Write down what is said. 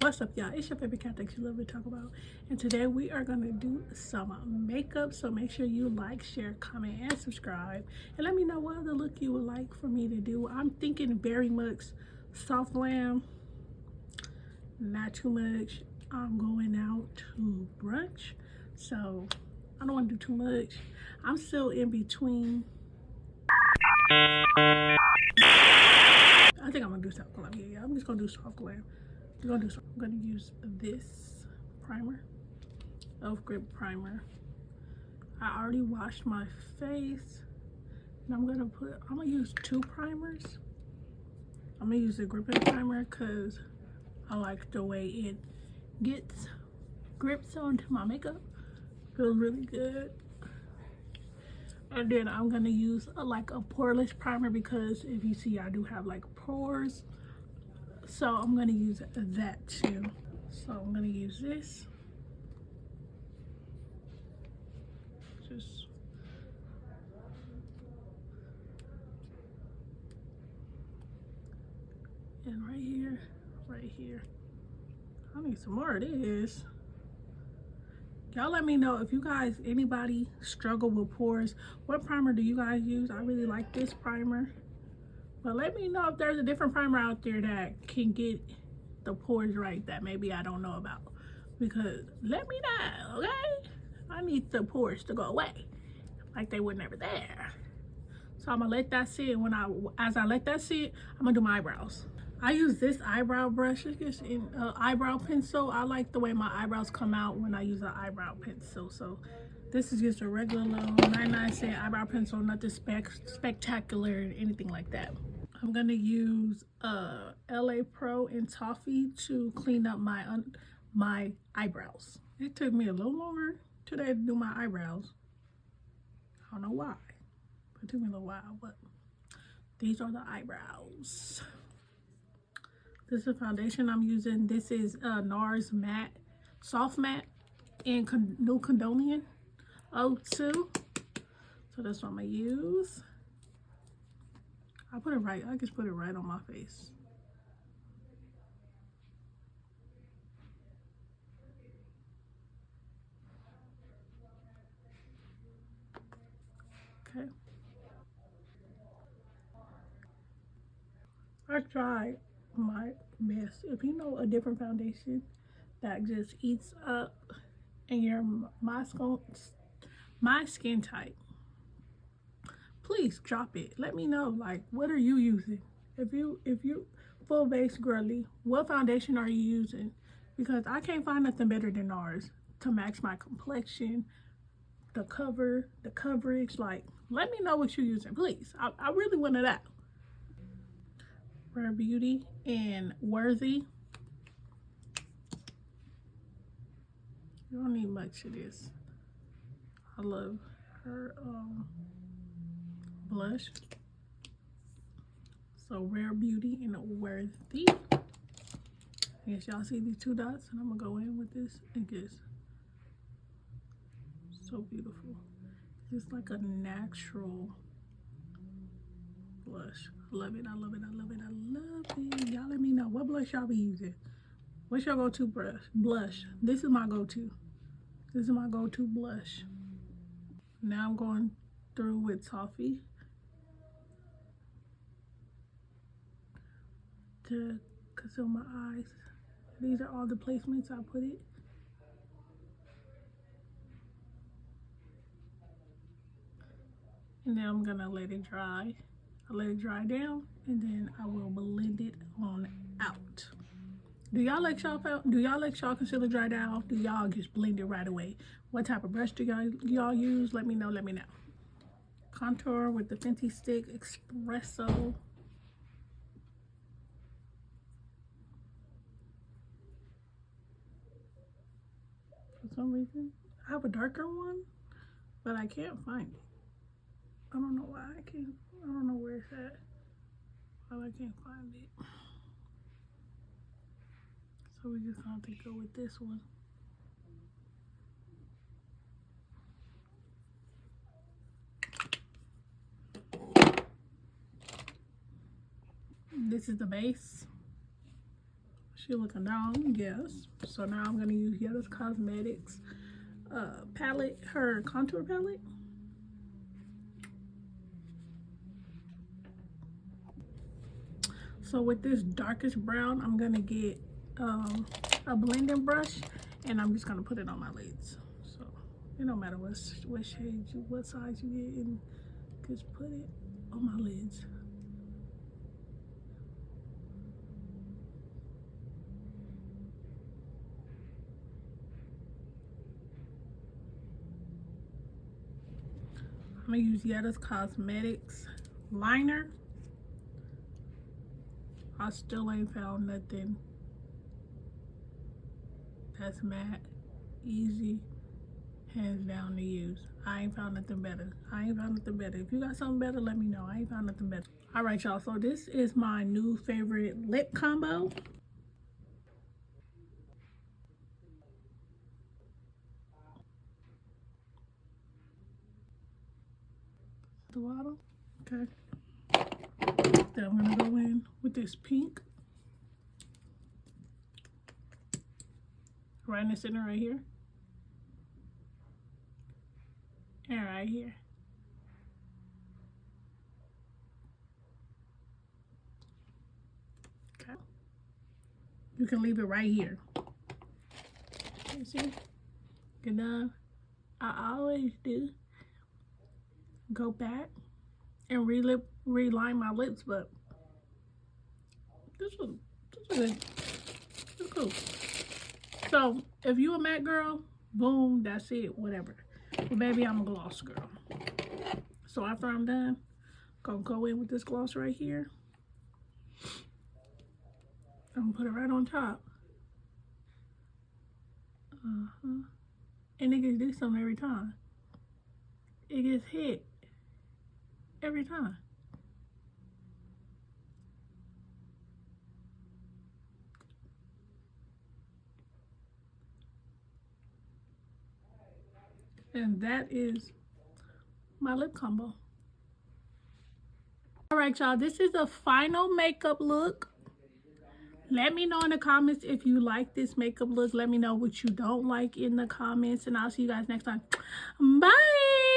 What's up, y'all? It's your favorite cat that you love to talk about, and today we are gonna do some makeup. So make sure you like, share, comment, and subscribe, and let me know what other look you would like for me to do. I'm thinking very much soft glam, not too much. I'm going out to brunch, so I don't want to do too much. I'm still in between. I think I'm gonna do soft glam. Yeah, I'm just gonna do soft glam. I'm gonna use this primer, Elf Grip primer. I already washed my face, and I'm gonna use two primers. I'm gonna use the gripping primer because I like the way it grips onto my makeup. Feels really good. And then I'm gonna use like a poreless primer because if you see, I do have like pores. So I'm gonna use that too. So I'm gonna use this. Just and right here. I need some more of this. Y'all let me know if you guys, anybody struggle with pores. What primer do you guys use? I really like this primer. But let me know if there's a different primer out there that can get the pores right that maybe I don't know about. Because let me know, okay? I need the pores to go away like they were never there. So I'm gonna let that sit. As I let that sit, I'm gonna do my eyebrows. I use this eyebrow brush. It's just in eyebrow pencil. I like the way my eyebrows come out when I use an eyebrow pencil. So this is just a regular little 99-cent eyebrow pencil, nothing spectacular or anything like that. I'm gonna use LA Pro and Toffee to clean up my eyebrows. It took me a little longer today to do my eyebrows. I don't know why, but it took me a little while. But these are the eyebrows. This is the foundation I'm using. This is NARS Matte, Soft Matte in New Condonian 02. So that's what I'm gonna use. I just put it right on my face. Okay. I tried my best. If you know a different foundation that just eats up in my skin type, please drop it. Let me know, like, what are you using? If you full base girly, what foundation are you using? Because I can't find nothing better than ours to match my complexion, the coverage. Like, let me know what you're using, please. I really want to know. Rare Beauty and Worthy. You don't need much of this. I love her blush. So Rare Beauty and Worthy. Yes, y'all see these two dots, and I'm gonna go in with this and just so beautiful. It's like a natural blush. I love it. I love it. I love it. I love it. Y'all let me know what blush y'all be using. What's your go-to blush? This is my go-to. This is my go-to blush. Now I'm going through with Toffee to conceal my eyes. These are all the placements I put it. And then I'm gonna let it dry. I let it dry down, and then I will blend it on out. Do y'all let y'all concealer dry down? Do y'all just blend it right away? What type of brush do y'all use? Let me know. Let me know. Contour with the Fenty Stick Espresso. For some reason, I have a darker one, but I can't find it. I don't know why I can't. I don't know where it's at. Why I can't find it. So we just gonna have to go with this one. This is the base. She looking down, yes. So now I'm gonna use Yetta's Cosmetics palette, her contour palette. So with this darkest brown, I'm gonna get a blending brush, and I'm just gonna put it on my lids. So it don't matter what shade what size you get, and just put it on my lids. I'm gonna use Yetta's Cosmetics liner. I still ain't found nothing that's matte, easy, hands down to use. I ain't found nothing better. I ain't found nothing better. If you got something better, let me know. I ain't found nothing better. All right, y'all. So this is my new favorite lip combo. The bottom. Okay. Then I'm gonna go in with this pink. Right in the center right here. And right here. Okay. You can leave it right here. You see? Good enough. I always do go back and reline my lips, but this was good. It's cool. So if you a matte girl, boom, that's it, whatever. But baby, I'm a gloss girl. So after I'm done, gonna go in with this gloss right here. I'm gonna put it right on top. And it gets do something every time. It gets hit every time. And that is my lip combo. All right, y'all, this is the final makeup look. Let me know in the comments if you like this makeup look. Let me know what you don't like in the comments, and I'll see you guys next time. Bye.